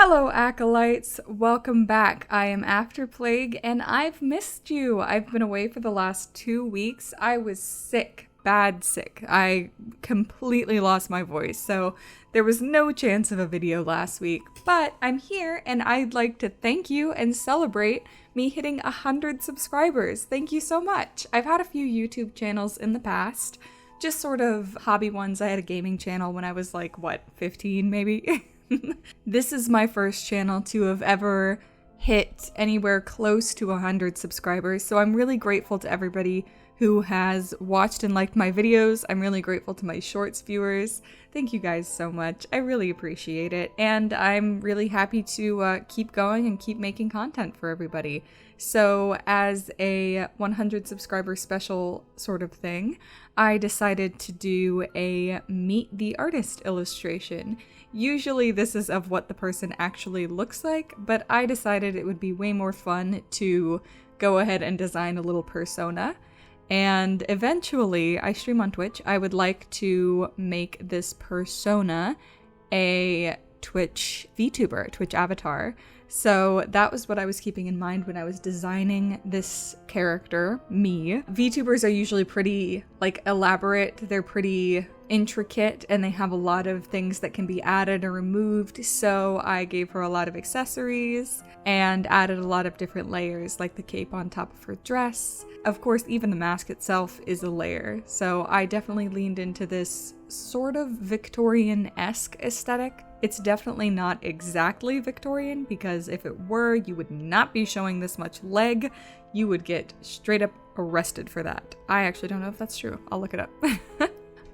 Hello Acolytes, welcome back. I am After Plague and I've missed you. I've been away for the last 2 weeks. I was sick, bad sick. I completely lost my voice, so there was no chance of a video last week. But I'm here and I'd like to thank you and celebrate me hitting 100 subscribers. Thank you so much. I've had a few YouTube channels in the past, just sort of hobby ones. I had a gaming channel when I was like, 15 maybe? This is my first channel to have ever hit anywhere close to 100 subscribers, so I'm really grateful to everybody who has watched and liked my videos. I'm really grateful to my shorts viewers. Thank you guys so much. I really appreciate it, and I'm really happy to keep going and keep making content for everybody. So as a 100 subscriber special sort of thing, I decided to do a Meet the Artist illustration. Usually this is of what the person actually looks like, but I decided it would be way more fun to go ahead and design a little persona. And eventually, I stream on Twitch, I would like to make this persona a Twitch VTuber, Twitch avatar. So that was what I was keeping in mind when I was designing this character, me. VTubers are usually pretty, elaborate, they're pretty intricate, and they have a lot of things that can be added or removed, so I gave her a lot of accessories and added a lot of different layers, like the cape on top of her dress. Of course, even the mask itself is a layer, so I definitely leaned into this sort of Victorian-esque aesthetic. It's definitely not exactly Victorian, because if it were, you would not be showing this much leg. You would get straight up arrested for that. I actually don't know if that's true. I'll look it up.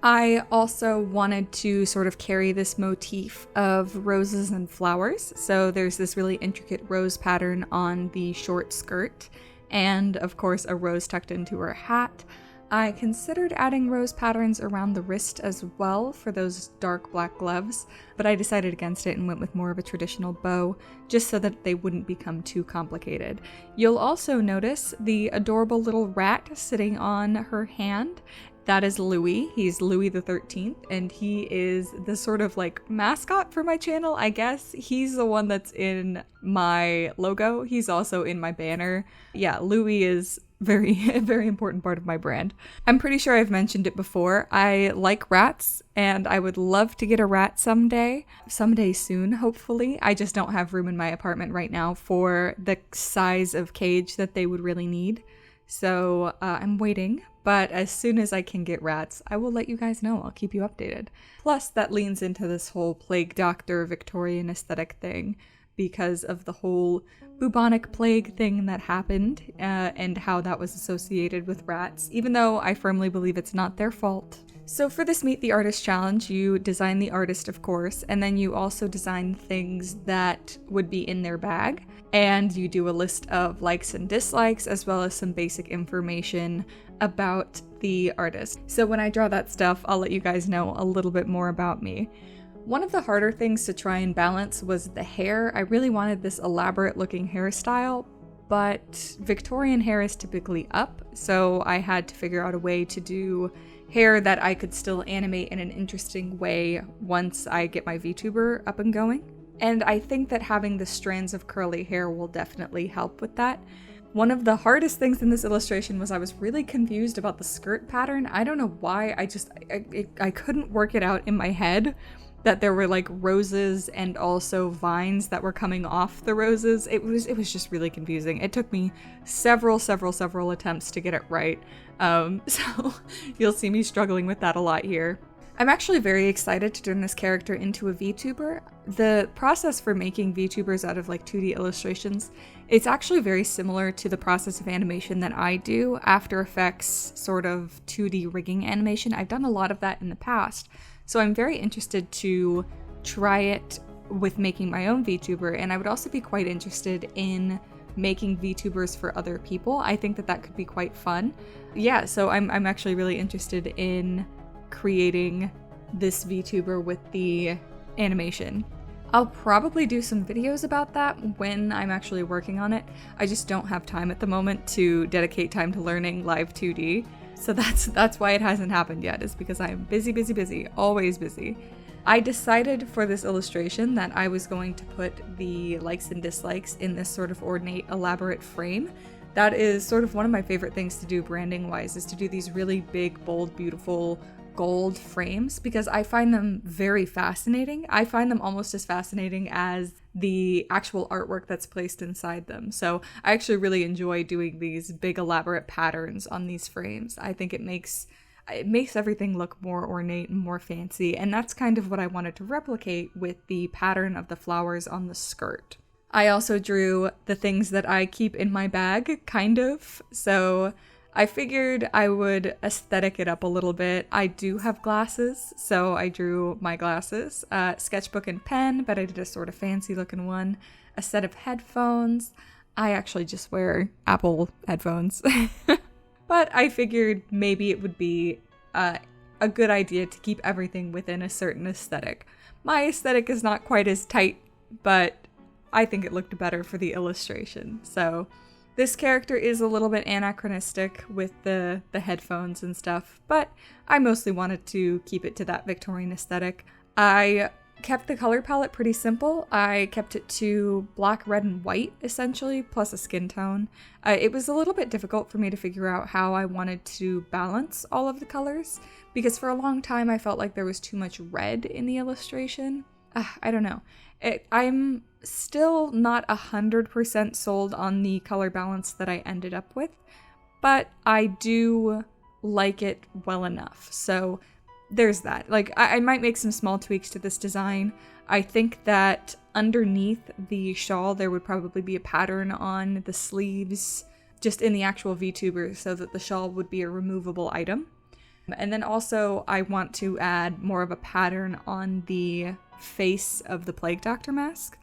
I also wanted to sort of carry this motif of roses and flowers. So there's this really intricate rose pattern on the short skirt, and of course a rose tucked into her hat. I considered adding rose patterns around the wrist as well for those dark black gloves, but I decided against it and went with more of a traditional bow, just so that they wouldn't become too complicated. You'll also notice the adorable little rat sitting on her hand. That is Louis. He's Louis the 13th, and he is the sort of mascot for my channel, I guess. He's the one that's in my logo. He's also in my banner. Yeah, Louis is a very important part of my brand. I'm pretty sure I've mentioned it before. I like rats, and I would love to get a rat someday soon, hopefully. I just don't have room in my apartment right now for the size of cage that they would really need. So I'm waiting, but as soon as I can get rats, I will let you guys know. I'll keep you updated. Plus, that leans into this whole plague doctor Victorian aesthetic thing because of the whole bubonic plague thing that happened and how that was associated with rats, even though I firmly believe it's not their fault. So for this Meet the Artist challenge, you design the artist, of course, and then you also design things that would be in their bag, and you do a list of likes and dislikes, as well as some basic information about the artist. So when I draw that stuff, I'll let you guys know a little bit more about me. One of the harder things to try and balance was the hair. I really wanted this elaborate looking hairstyle, but Victorian hair is typically up, so I had to figure out a way to do hair that I could still animate in an interesting way once I get my VTuber up and going. And I think that having the strands of curly hair will definitely help with that. One of the hardest things in this illustration was I was really confused about the skirt pattern. I don't know why, I couldn't work it out in my head that there were roses and also vines that were coming off the roses. It was just really confusing. It took me several attempts to get it right. So you'll see me struggling with that a lot here. I'm actually very excited to turn this character into a VTuber. The process for making VTubers out of 2D illustrations, it's actually very similar to the process of animation that I do, After Effects sort of 2D rigging animation. I've done a lot of that in the past, so I'm very interested to try it with making my own VTuber, and I would also be quite interested in making VTubers for other people. I think that could be quite fun. Yeah, so I'm actually really interested in creating this VTuber with the animation. I'll probably do some videos about that when I'm actually working on it. I just don't have time at the moment to dedicate time to learning live 2D. So that's why it hasn't happened yet, is because I'm busy, always busy. I decided for this illustration that I was going to put the likes and dislikes in this sort of ornate, elaborate frame. That is sort of one of my favorite things to do branding wise, is to do these really big, bold, beautiful gold frames, because I find them very fascinating. I find them almost as fascinating as the actual artwork that's placed inside them. So I actually really enjoy doing these big elaborate patterns on these frames. I think it makes everything look more ornate and more fancy, and that's kind of what I wanted to replicate with the pattern of the flowers on the skirt. I also drew the things that I keep in my bag, kind of. So I figured I would aesthetic it up a little bit. I do have glasses, so I drew my glasses. Sketchbook and pen, but I did a sort of fancy looking one. A set of headphones. I actually just wear Apple headphones. But I figured maybe it would be a good idea to keep everything within a certain aesthetic. My aesthetic is not quite as tight, but I think it looked better for the illustration. So this character is a little bit anachronistic with the headphones and stuff, but I mostly wanted to keep it to that Victorian aesthetic. I kept the color palette pretty simple. I kept it to black, red, and white, essentially, plus a skin tone. It was a little bit difficult for me to figure out how I wanted to balance all of the colors, because for a long time I felt like there was too much red in the illustration. I don't know. I'm still not 100% sold on the color balance that I ended up with, but I do like it well enough. So there's that. Like, I might make some small tweaks to this design. I think that underneath the shawl there would probably be a pattern on the sleeves, just in the actual VTuber, so that the shawl would be a removable item. And then also I want to add more of a pattern on the face of the Plague Doctor mask.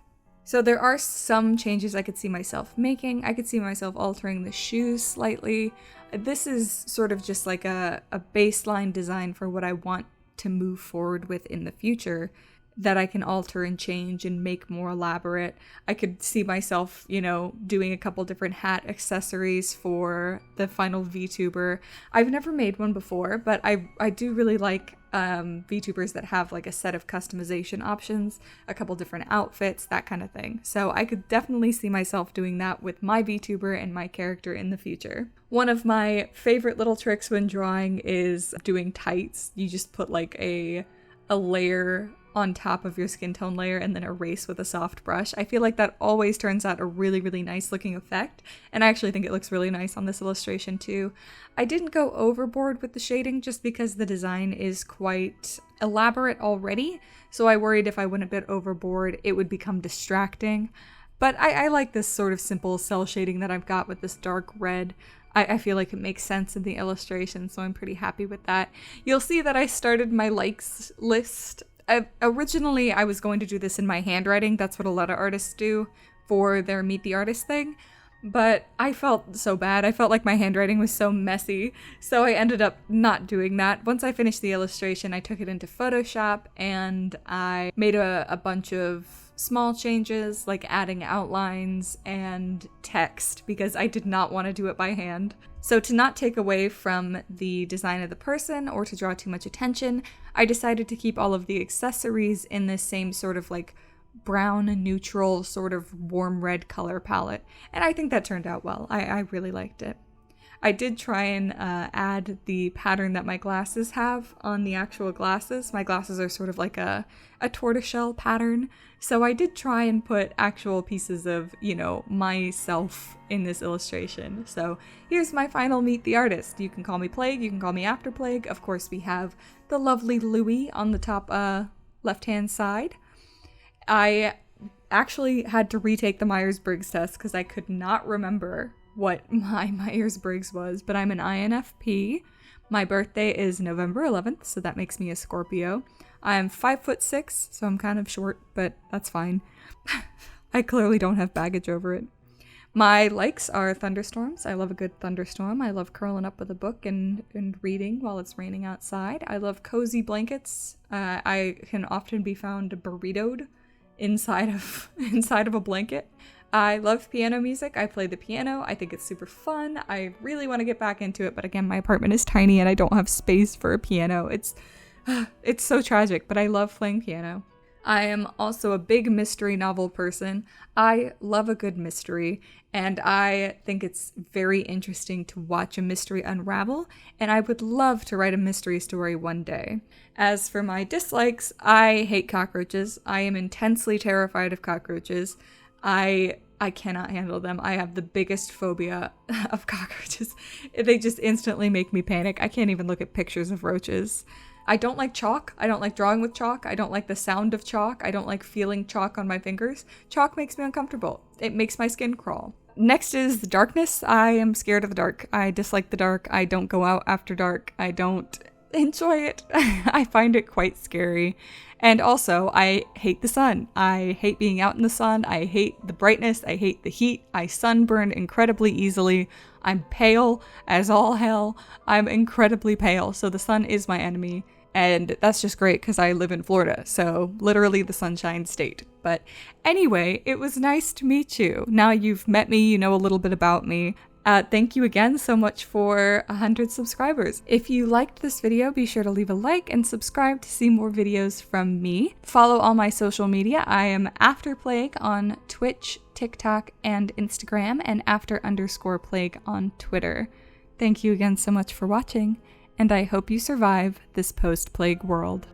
So there are some changes I could see myself making. I could see myself altering the shoes slightly. This is sort of just like a baseline design for what I want to move forward with in the future, that I can alter and change and make more elaborate. I could see myself, doing a couple different hat accessories for the final VTuber. I've never made one before, but I do really like VTubers that have like a set of customization options, a couple different outfits, that kind of thing. So I could definitely see myself doing that with my VTuber and my character in the future. One of my favorite little tricks when drawing is doing tights. You just put like a layer on top of your skin tone layer and then erase with a soft brush. I feel like that always turns out a really, really nice looking effect, and I actually think it looks really nice on this illustration too. I didn't go overboard with the shading just because the design is quite elaborate already, so I worried if I went a bit overboard it would become distracting. But I like this sort of simple cell shading that I've got with this dark red. I feel like it makes sense in the illustration, so I'm pretty happy with that. You'll see that I started my likes list. Originally, I was going to do this in my handwriting. That's what a lot of artists do for their Meet the Artist thing. But I felt so bad. I felt like my handwriting was so messy. So I ended up not doing that. Once I finished the illustration, I took it into Photoshop and I made a bunch of small changes, like adding outlines and text, because I did not want to do it by hand. So to not take away from the design of the person or to draw too much attention, I decided to keep all of the accessories in this same sort of like brown neutral sort of warm red color palette. And I think that turned out well. I really liked it. I did try and add the pattern that my glasses have on the actual glasses. My glasses are sort of like a tortoiseshell pattern. So I did try and put actual pieces of, myself in this illustration. So here's my final Meet the Artist. You can call me Plague, you can call me After Plague. Of course, we have the lovely Louie on the top left-hand side. I actually had to retake the Myers-Briggs test because I could not remember what my Myers-Briggs was, but I'm an INFP. My birthday is November 11th, so that makes me a Scorpio. I'm 5'6", so I'm kind of short, but that's fine. I clearly don't have baggage over it. My likes are thunderstorms. I love a good thunderstorm. I love curling up with a book and reading while it's raining outside. I love cozy blankets. I can often be found burritoed inside of a blanket. I love piano music. I play the piano. I think it's super fun. I really want to get back into it, but again, my apartment is tiny and I don't have space for a piano. It's It's so tragic, but I love playing piano. I am also a big mystery novel person. I love a good mystery, and I think it's very interesting to watch a mystery unravel, and I would love to write a mystery story one day. As for my dislikes, I hate cockroaches. I am intensely terrified of cockroaches. I cannot handle them. I have the biggest phobia of cockroaches. They just instantly make me panic. I can't even look at pictures of roaches. I don't like chalk. I don't like drawing with chalk. I don't like the sound of chalk. I don't like feeling chalk on my fingers. Chalk makes me uncomfortable. It makes my skin crawl. Next is the darkness. I am scared of the dark. I dislike the dark. I don't go out after dark. I don't enjoy it. I find it quite scary. And also, I hate the sun. I hate being out in the sun. I hate the brightness. I hate the heat. I sunburn incredibly easily. I'm pale as all hell. I'm incredibly pale, so the sun is my enemy. And that's just great because I live in Florida, so literally the Sunshine State. But anyway, it was nice to meet you. Now you've met me, you know a little bit about me. Thank you again so much for 100 subscribers. If you liked this video, be sure to leave a like and subscribe to see more videos from me. Follow all my social media. I am AfterPlague on Twitch, TikTok, and Instagram, and after_plague on Twitter. Thank you again so much for watching, and I hope you survive this post-plague world.